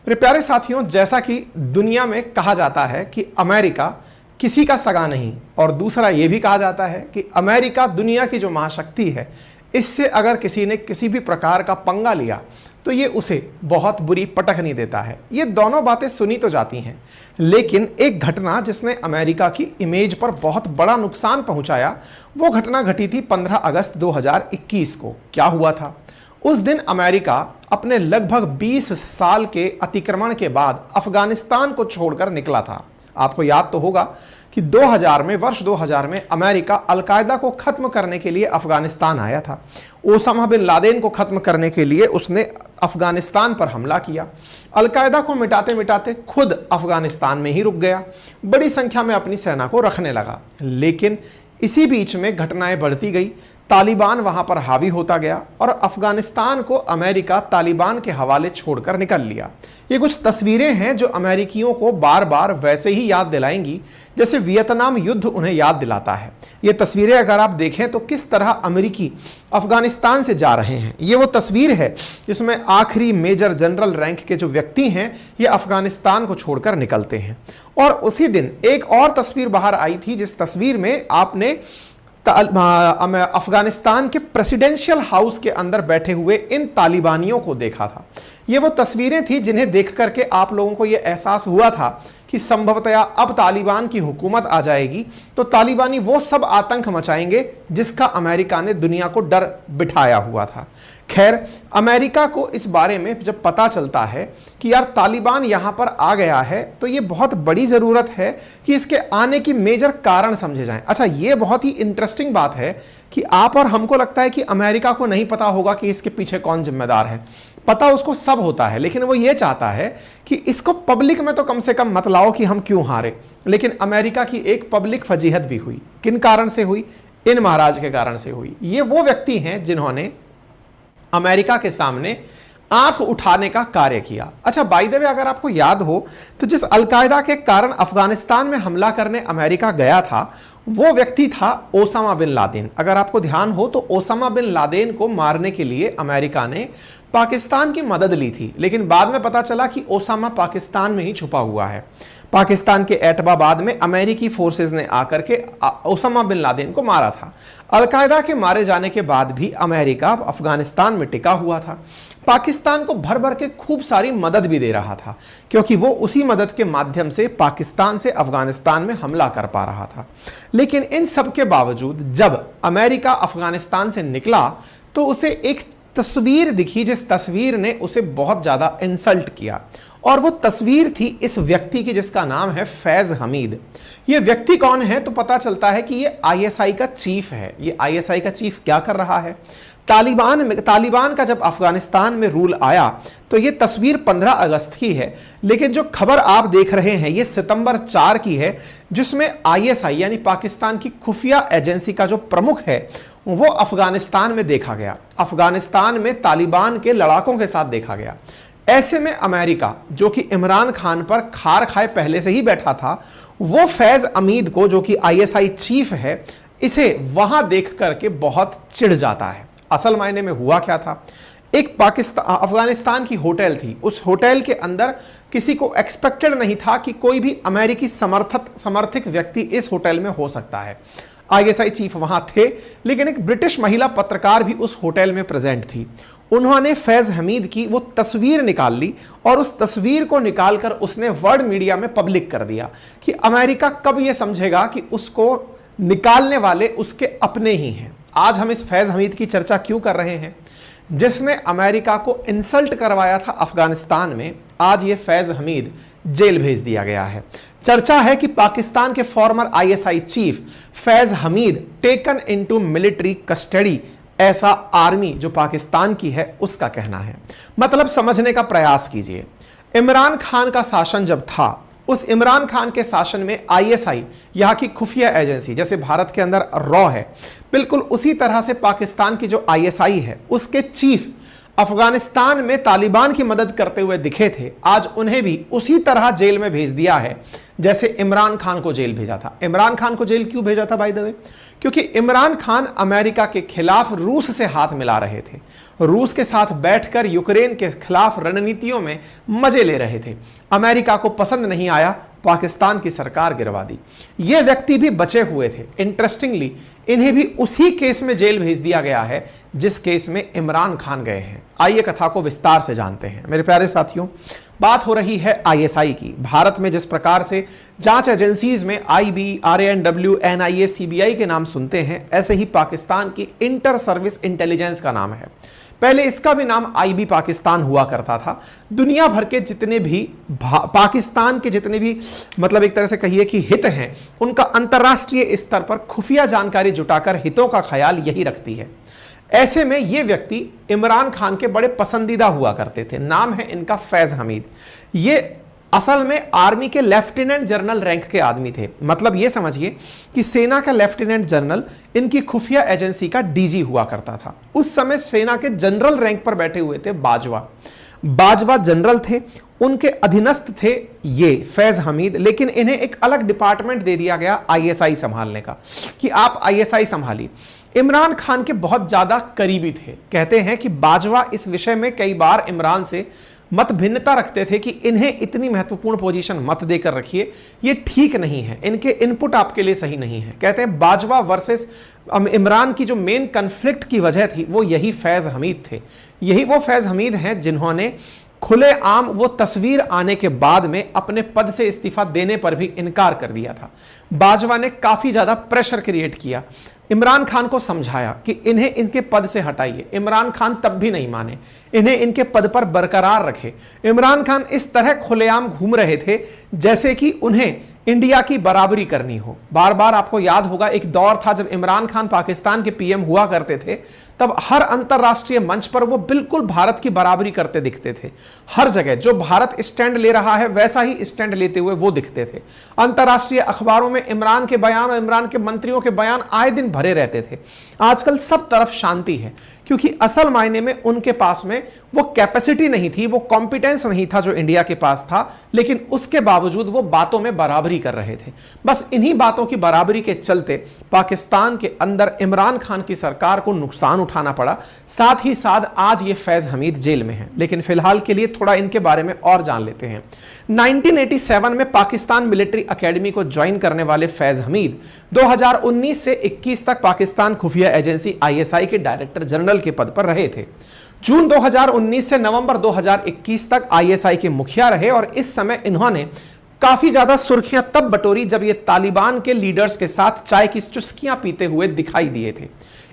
मेरे प्यारे साथियों, जैसा कि दुनिया में कहा जाता है कि अमेरिका किसी का सगा नहीं, और दूसरा यह भी कहा जाता है कि अमेरिका दुनिया की जो महाशक्ति है, इससे अगर किसी ने किसी भी प्रकार का पंगा लिया तो ये उसे बहुत बुरी पटखनी देता है। ये दोनों बातें सुनी तो जाती हैं, लेकिन एक घटना जिसने अमेरिका की इमेज पर बहुत बड़ा नुकसान पहुंचाया, वो घटना घटी थी 15 अगस्त 2021 को। क्या हुआ था? उस दिन अमेरिका अपने लगभग 20 साल के अतिक्रमण के बाद अफगानिस्तान को छोड़कर निकला था। आपको याद तो होगा कि वर्ष 2000 में अमेरिका अलकायदा को खत्म करने के लिए अफगानिस्तान आया था। ओसामा बिन लादेन को खत्म करने के लिए उसने अफगानिस्तान पर हमला किया। अलकायदा को मिटाते मिटाते खुद अफगानिस्तान में ही रुक गया, बड़ी संख्या में अपनी सेना को रखने लगा। लेकिन इसी बीच में घटनाएं बढ़ती गई, तालिबान वहां पर हावी होता गया और अफगानिस्तान को अमेरिका तालिबान के हवाले छोड़कर निकल लिया। ये कुछ तस्वीरें हैं जो अमेरिकियों को बार बार वैसे ही याद दिलाएंगी जैसे वियतनाम युद्ध उन्हें याद दिलाता है। ये तस्वीरें अगर आप देखें तो किस तरह अमेरिकी अफगानिस्तान से जा रहे हैं। ये वो तस्वीर है जिसमें आखिरी मेजर जनरल रैंक के जो व्यक्ति हैं, ये अफगानिस्तान को छोड़कर निकलते हैं। और उसी दिन एक और तस्वीर बाहर आई थी, जिस तस्वीर में आपने अफगानिस्तान के प्रेसिडेंशियल हाउस के अंदर बैठे हुए इन तालिबानियों को देखा था। ये वो तस्वीरें थी जिन्हें देख करके आप लोगों को यह एहसास हुआ था कि संभवतया अब तालिबान की हुकूमत आ जाएगी तो तालिबानी वो सब आतंक मचाएंगे जिसका अमेरिका ने दुनिया को डर बिठाया हुआ था। खैर, अमेरिका को इस बारे में जब पता चलता है कि यार तालिबान यहां पर आ गया है, तो ये बहुत बड़ी जरूरत है कि इसके आने की मेजर कारण समझे जाएं। अच्छा, ये बहुत ही इंटरेस्टिंग बात है कि आप और हमको लगता है कि अमेरिका को नहीं पता होगा कि इसके पीछे कौन जिम्मेदार है। पता उसको सब होता है, लेकिन वो ये चाहता है कि इसको पब्लिक में तो कम से कम मत लाओ कि हम क्यों हारे। लेकिन अमेरिका की एक पब्लिक फजीहत भी हुई। किन कारण से हुई? इन महाराज के कारण से हुई। ये वो व्यक्ति हैं जिन्होंने अमेरिका के सामने आंख उठाने का कार्य किया। अच्छा, बाय द वे, अगर आपको याद हो तो जिस अलकायदा के कारण अफगानिस्तान में हमला करने अमेरिका गया था, वो व्यक्ति था ओसामा बिन लादेन। अगर आपको ध्यान हो तो ओसामा बिन लादेन को मारने के लिए अमेरिका ने पाकिस्तान की मदद ली थी, लेकिन बाद में पता चला कि ओसामा पाकिस्तान में ही छुपा हुआ है। पाकिस्तान के एटबाबाद में अमेरिकी फोर्सेस ने आकर के ओसामा बिन लादेन को मारा था। अलकायदा के मारे जाने के बाद भी अमेरिका अफगानिस्तान में टिका हुआ था। पाकिस्तान को भर भर के खूब सारी मदद भी दे रहा था, क्योंकि वो उसी मदद के माध्यम से पाकिस्तान से अफगानिस्तान में हमला कर पा रहा था। लेकिन इन सब के बावजूद जब अमेरिका अफगानिस्तान से निकला तो उसे एक तस्वीर दिखी, जिस तस्वीर ने उसे बहुत ज्यादा इंसल्ट किया। और वो तस्वीर थी इस व्यक्ति की जिसका नाम है फैज हमीद। ये व्यक्ति कौन है? तो पता चलता है कि ये आईएसआई का चीफ है। ये आईएसआई का चीफ क्या कर रहा है? तालिबान का जब अफगानिस्तान में रूल आया तो ये तस्वीर 15 अगस्त की है, लेकिन जो खबर आप देख रहे हैं ये सितंबर 4 की है, जिसमें आईएसआई यानी पाकिस्तान की खुफिया एजेंसी का जो प्रमुख है वो अफगानिस्तान में देखा गया। अफगानिस्तान में तालिबान के लड़ाकों के साथ देखा गया। ऐसे में अमेरिका, जो कि इमरान खान पर खार खाए पहले से ही बैठा था, वो फैज हमीद को, जो कि आईएसआई चीफ है, इसे वहां देख करके बहुत चिढ़ जाता है। असल मायने में हुआ क्या था? एक अफगानिस्तान की होटल थी। उस होटल के अंदर किसी को एक्सपेक्टेड नहीं था कि कोई भी अमेरिकी समर्थित व्यक्ति इस होटल में हो सकता है। आईएसआई चीफ वहां थे, लेकिन एक ब्रिटिश महिला पत्रकार भी उस होटल में प्रेजेंट थी। उन्होंने फैज हमीद की वो तस्वीर निकाल ली और उस तस्वीर को निकालकर उसने वर्ल्ड मीडिया में पब्लिक कर दिया कि अमेरिका कब ये समझेगा कि उसको निकालने वाले उसके अपने ही हैं। आज हम इस फैज हमीद की चर्चा क्यों कर रहे हैं? जिसने अमेरिका को इंसल्ट करवाया था अफगानिस्तान में, आज ये फैज हमीद जेल भेज दिया गया है। चर्चा है कि पाकिस्तान के farmer ISI chief Faiz Hamid taken into military custody, ऐसा आर्मी जो पाकिस्तान की है उसका कहना है। मतलब समझने का प्रयास कीजिए। इमरान खान का शासन जब था, उस इमरान खान के शासन में आईएसआई, यहां की खुफिया एजेंसी, जैसे भारत के अंदर रॉ है, बिल्कुल उसी तरह से पाकिस्तान की जो आईएसआई है उसके चीफ अफगानिस्तान में तालिबान की मदद करते हुए दिखे थे, आज उन्हें भी उसी तरह जेल में भेज दिया है जैसे इमरान खान को जेल भेजा था। इमरान खान को जेल क्यों भेजा था बाय द वे? क्योंकि इमरान खान अमेरिका के खिलाफ रूस से हाथ मिला रहे थे, रूस के साथ बैठकर यूक्रेन के खिलाफ रणनीतियों में मजे ले रहे थे। अमेरिका को पसंद नहीं आया, पाकिस्तान की सरकार गिरवा दी। ये व्यक्ति भी बचे हुए थे। इंटरेस्टिंगली इन्हें भी उसी केस में जेल भेज दिया गया है जिस केस में इमरान खान गए हैं। आइए कथा को विस्तार से जानते हैं। मेरे प्यारे साथियों, बात हो रही है आईएसआई की। भारत में जिस प्रकार से जांच एजेंसीज में आईबी, आरएनडब्ल्यू, एनआईए, सीबीआई के नाम सुनते हैं, ऐसे ही पाकिस्तान की इंटर सर्विस इंटेलिजेंस का नाम है। पहले इसका भी नाम आईबी पाकिस्तान हुआ करता था। दुनिया भर के जितने भी पाकिस्तान के जितने भी मतलब एक तरह से कहिए कि हित हैं, उनका अंतर्राष्ट्रीय स्तर पर खुफिया जानकारी जुटाकर हितों का ख्याल यही रखती है। ऐसे में ये व्यक्ति इमरान खान के बड़े पसंदीदा हुआ करते थे। नाम है इनका फैज हमीद। ये असल में आर्मी के लेफ्टिनेंट जनरल रैंक के आदमी थे। मतलब ये समझिए कि सेना का लेफ्टिनेंट जनरल इनकी खुफिया एजेंसी का डीजी हुआ करता था। उस समय सेना के जनरल रैंक पर बैठे हुए थे बाजवा जनरल थे, उनके अधीनस्थ थे ये फैज हमीद। लेकिन इन्हें एक अलग डिपार्टमेंट दे दिया गया आईएसआई संभालने का, कि आप आईएसआई संभालिए। इमरान खान के बहुत ज्यादा करीबी थे। कहते हैं कि बाजवा इस विषय में कई बार इमरान से मत भिन्नता रखते थे कि इन्हें इतनी महत्वपूर्ण पोजीशन मत देकर रखिए, ये ठीक नहीं है, इनके इनपुट आपके लिए सही नहीं है। कहते हैं बाजवा वर्सेस इमरान की जो मेन कन्फ्लिक्ट की वजह थी वो यही फैज हमीद थे। यही वो फैज हमीद हैं जिन्होंने खुलेआम वो तस्वीर आने के बाद में अपने पद से इस्तीफा देने पर भी इनकार कर दिया था। बाजवा ने काफी ज्यादा प्रेशर क्रिएट किया, इमरान खान को समझाया कि इन्हें इनके पद से हटाइए। इमरान खान तब भी नहीं माने, इन्हें इनके पद पर बरकरार रखे। इमरान खान इस तरह खुलेआम घूम रहे थे जैसे कि उन्हें इंडिया की बराबरी करनी हो। बार बार आपको याद होगा एक दौर था जब इमरान खान पाकिस्तान के पीएम हुआ करते थे, तब हर अंतरराष्ट्रीय मंच पर वो बिल्कुल भारत की बराबरी करते दिखते थे। हर जगह जो भारत स्टैंड ले रहा है वैसा ही स्टैंड लेते हुए वो दिखते थे। अंतरराष्ट्रीय अखबारों में इमरान के बयान और इमरान के मंत्रियों के बयान आए दिन भरे रहते थे। आजकल सब तरफ शांति है, क्योंकि असल मायने में उनके पास में वो कैपेसिटी नहीं थी, वो कॉम्पिटेंस नहीं था जो इंडिया के पास था, लेकिन उसके बावजूद वो बातों में बराबरी कर रहे थे। बस इन्हीं बातों की बराबरी के चलते पाकिस्तान के अंदर इमरान खान की सरकार को नुकसान उठाना पड़ा। साथ ही साथ आज ये फैज हमीद जेल में हैं। लेकिन फिलहाल के लिए थोड़ा इनके बारे में और जान लेते हैं। 1987 में पाकिस्तान मिलिट्री एकेडमी को ज्वाइन करने वाले फैज हमीद 2019 से 21 तक पाकिस्तान खुफिया एजेंसी आईएसआई के डायरेक्टर जनरल के पद पर रहे थे। जून 2019 से नवंबर 2021 तक आईएसआई के मुखिया रहे और इस समय इन्होंने काफी ज्यादा सुर्खियां तब बटोरी जब ये तालिबान के लीडर्स के साथ चाय की चुस्कियां पीते हुए दिखाई दिए थे।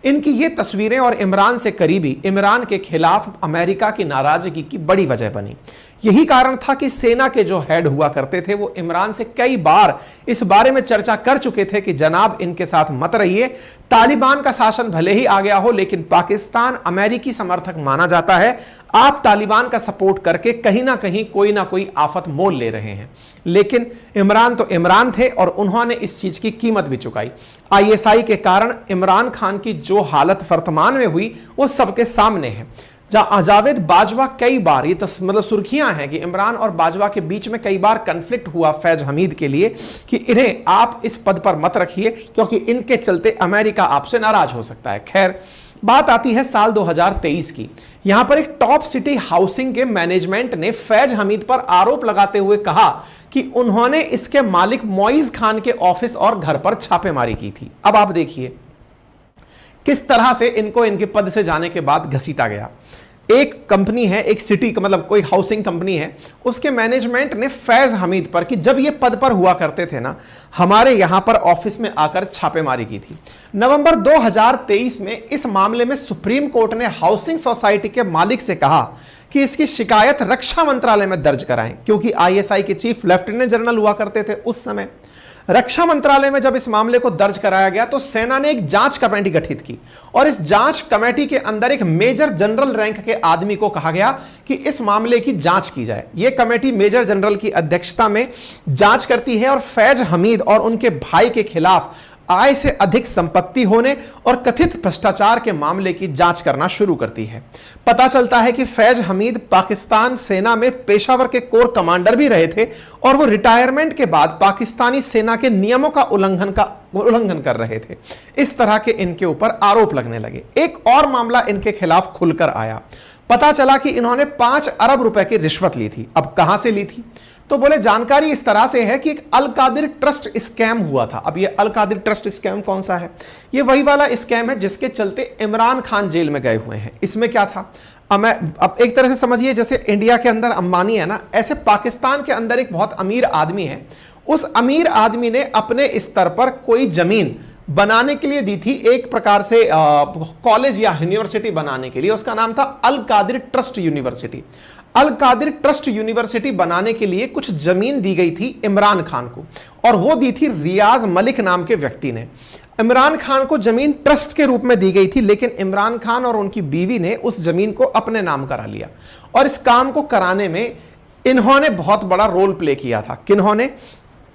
इनकी ये तस्वीरें और इमरान से करीबी इमरान के खिलाफ अमेरिका की नाराजगी की बड़ी वजह बनी। यही कारण था कि सेना के जो हेड हुआ करते थे वो इमरान से कई बार इस बारे में चर्चा कर चुके थे कि जनाब इनके साथ मत रहिए, तालिबान का शासन भले ही आ गया हो लेकिन पाकिस्तान अमेरिकी समर्थक माना जाता है, आप तालिबान का सपोर्ट करके कहीं ना कहीं कोई ना कोई आफत मोल ले रहे हैं। लेकिन इमरान तो इमरान थे और उन्होंने इस चीज की कीमत भी चुकाई। आईएसआई के कारण इमरान खान की जो हालत वर्तमान में हुई वो सबके सामने है। जावेद बाजवा कई बार, ये मतलब सुर्खियां हैं कि इमरान और बाजवा के बीच में कई बार कन्फ्लिक्ट हुआ फैज हमीद के लिए कि इन्हें आप इस पद पर मत रखिए क्योंकि इनके चलते अमेरिका आपसे नाराज हो सकता है। खैर, बात आती है साल 2023 की। यहां पर एक टॉप सिटी हाउसिंग के मैनेजमेंट ने फैज हमीद पर आरोप लगाते हुए कहा कि उन्होंने इसके मालिक मोइज खान के ऑफिस और घर पर छापेमारी की थी। अब आप देखिए किस तरह से इनको इनके पद से जाने के बाद घसीटा गया। एक कंपनी है, एक सिटी का मतलब कोई हाउसिंग कंपनी है, उसके मैनेजमेंट ने फैज हमीद पर कि जब ये पद पर हुआ करते थे ना, हमारे यहां पर ऑफिस में आकर छापेमारी की थी। नवंबर 2023 में इस मामले में सुप्रीम कोर्ट ने हाउसिंग सोसाइटी के मालिक से कहा कि इसकी शिकायत रक्षा मंत्रालय में दर्ज कराएं, क्योंकि आईएसआई के चीफ लेफ्टिनेंट जनरल हुआ करते थे उस समय। रक्षा मंत्रालय में जब इस मामले को दर्ज कराया गया तो सेना ने एक जांच कमेटी गठित की और इस जांच कमेटी के अंदर एक मेजर जनरल रैंक के आदमी को कहा गया कि इस मामले की जांच की जाए। यह कमेटी मेजर जनरल की अध्यक्षता में जांच करती है और फैज हमीद और उनके भाई के खिलाफ आय से अधिक संपत्ति होने और कथित भ्रष्टाचार के मामले की जांच करना शुरू करती है। पता चलता है कि फैज हमीद पाकिस्तान सेना में पेशावर के कोर कमांडर भी रहे थे और वो रिटायरमेंट के बाद पाकिस्तानी सेना के नियमों का उल्लंघन कर रहे थे। इस तरह के इनके ऊपर आरोप लगने लगे। एक और मामला इनके खिलाफ खुलकर आया। पता चला कि इन्होंने 5 अरब रुपए की रिश्वत ली थी। अब कहां से ली थी? तो बोले जानकारी इस तरह से है कि एक अल कादिर ट्रस्ट स्कैम हुआ था। अब ये अल कादिर ट्रस्ट स्कैम कौन सा है? ये वही वाला स्कैम है जिसके चलते इमरान खान जेल में गए हुए हैं। इसमें क्या था? अब एक तरह से समझिए, जैसे इंडिया के अंदर अंबानी है ना, ऐसे पाकिस्तान के अंदर एक बहुत अमीर आदमी है। उस अमीर आदमी ने अपने स्तर पर कोई जमीन बनाने के लिए दी थी, एक प्रकार से कॉलेज या यूनिवर्सिटी बनाने के लिए। उसका नाम था अल कादिर ट्रस्ट यूनिवर्सिटी। अल कादिर ट्रस्ट यूनिवर्सिटी बनाने के लिए कुछ जमीन दी गई थी इमरान खान को, और वो दी थी रियाज मलिक नाम के व्यक्ति ने। इमरान खान को जमीन ट्रस्ट के रूप में दी गई थी, लेकिन इमरान खान और उनकी बीवी ने उस जमीन को अपने नाम करा लिया। और इस काम को कराने में इन्होंने बहुत बड़ा रोल प्ले किया था। किन्होंने?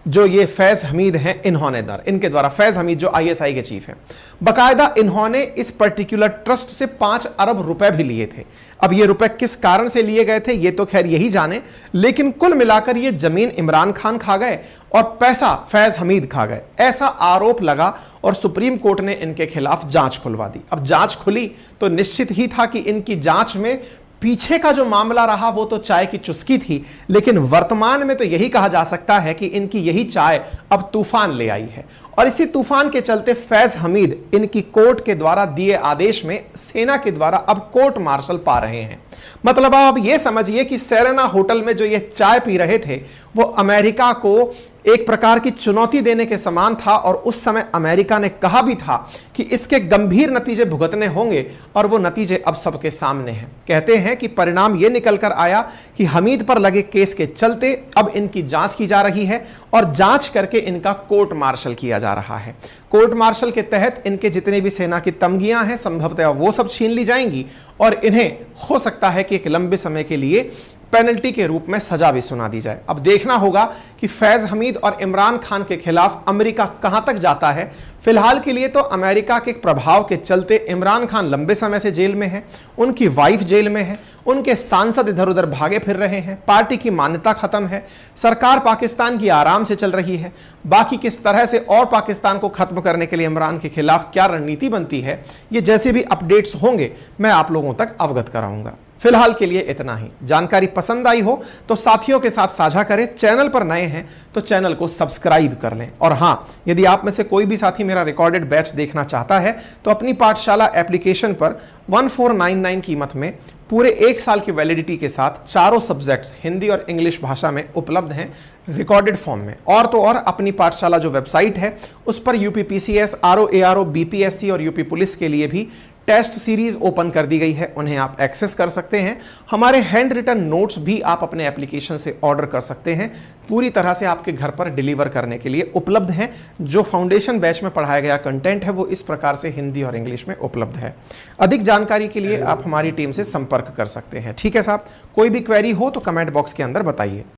जो ये फैज हमीद हैं, इनके द्वारा फैज हमीद जो आईएसआई के चीफ हैं, बकायदा इन्होंने इस पर्टिकुलर ट्रस्ट से 5 अरब रुपए भी लिए थे। अब ये रुपए किस कारण से लिए गए थे ये तो खैर यही जाने, लेकिन कुल मिलाकर ये जमीन इमरान खान खा गए और पैसा फैज हमीद खा गए, ऐसा आरोप लगा और सुप्रीम कोर्ट ने इनके खिलाफ जांच खुलवा दी। अब जांच खुली तो निश्चित ही था कि इनकी जांच में पीछे का जो मामला रहा वो तो चाय की चुस्की थी, लेकिन वर्तमान में तो यही कहा जा सकता है कि इनकी यही चाय अब तूफान ले आई है। और इसी तूफान के चलते फैज हमीद इनकी कोर्ट के द्वारा दिए आदेश में सेना के द्वारा अब कोर्ट मार्शल पा रहे हैं। मतलब आप ये समझिए कि सेरेना होटल में जो ये चाय पी रहे थे वो अमेरिका को एक प्रकार की चुनौती देने के समान था, और उस समय अमेरिका ने कहा भी था कि इसके गंभीर नतीजे भुगतने होंगे, और वो नतीजे अब सबके सामने हैं। कहते हैं कि परिणाम ये निकल कर आया कि हमीद पर लगे केस के चलते अब इनकी जांच की जा रही है और जांच करके इनका कोर्ट मार्शल किया जा रहा है। कोर्ट मार्शल के तहत इनके जितने भी सेना की तमगियां हैं संभवतः वो सब छीन ली जाएंगी, और इन्हें हो सकता है कि एक लंबे समय के लिए पेनल्टी के रूप में सजा भी सुना दी जाए। अब देखना होगा कि फैज हमीद और इमरान खान के खिलाफ अमेरिका कहां तक जाता है। फिलहाल के लिए तो अमेरिका के प्रभाव के चलते इमरान खान लंबे समय से जेल में है, उनकी वाइफ जेल में है, उनके सांसद इधर उधर भागे फिर रहे हैं, पार्टी की मान्यता खत्म है, सरकार पाकिस्तान की आराम से चल रही है। बाकी किस तरह से और पाकिस्तान को खत्म करने के लिए इमरान के खिलाफ क्या रणनीति बनती है, ये जैसे भी अपडेट्स होंगे मैं आप लोगों तक अवगत कराऊंगा। फिलहाल के लिए इतना ही। जानकारी पसंद आई हो तो साथियों के साथ साझा करें। चैनल पर नए हैं तो चैनल को सब्सक्राइब कर लें। और हां, यदि आप में से कोई भी साथी मेरा रिकॉर्डेड बैच देखना चाहता है तो अपनी पाठशाला एप्लीकेशन पर 1499 कीमत में पूरे 1 साल की वैलिडिटी के साथ चारों सब्जेक्ट्स हिंदी और इंग्लिश भाषा में उपलब्ध हैं रिकॉर्डेड फॉर्म में। और तो और अपनी पाठशाला जो वेबसाइट है उस पर यूपीपीसीएस, आरओ, बीपीएससी और यूपी पुलिस के लिए भी टेस्ट सीरीज ओपन कर दी गई है, उन्हें आप एक्सेस कर सकते हैं। हमारे हैंड रिटन नोट्स भी आप अपने एप्लीकेशन से ऑर्डर कर सकते हैं, पूरी तरह से आपके घर पर डिलीवर करने के लिए उपलब्ध हैं। जो फाउंडेशन बैच में पढ़ाया गया कंटेंट है वो इस प्रकार से हिंदी और इंग्लिश में उपलब्ध है। अधिक जानकारी के लिए आप हमारी टीम से संपर्क कर सकते हैं। ठीक है साहब, कोई भी क्वेरी हो तो कमेंट बॉक्स के अंदर बताइए।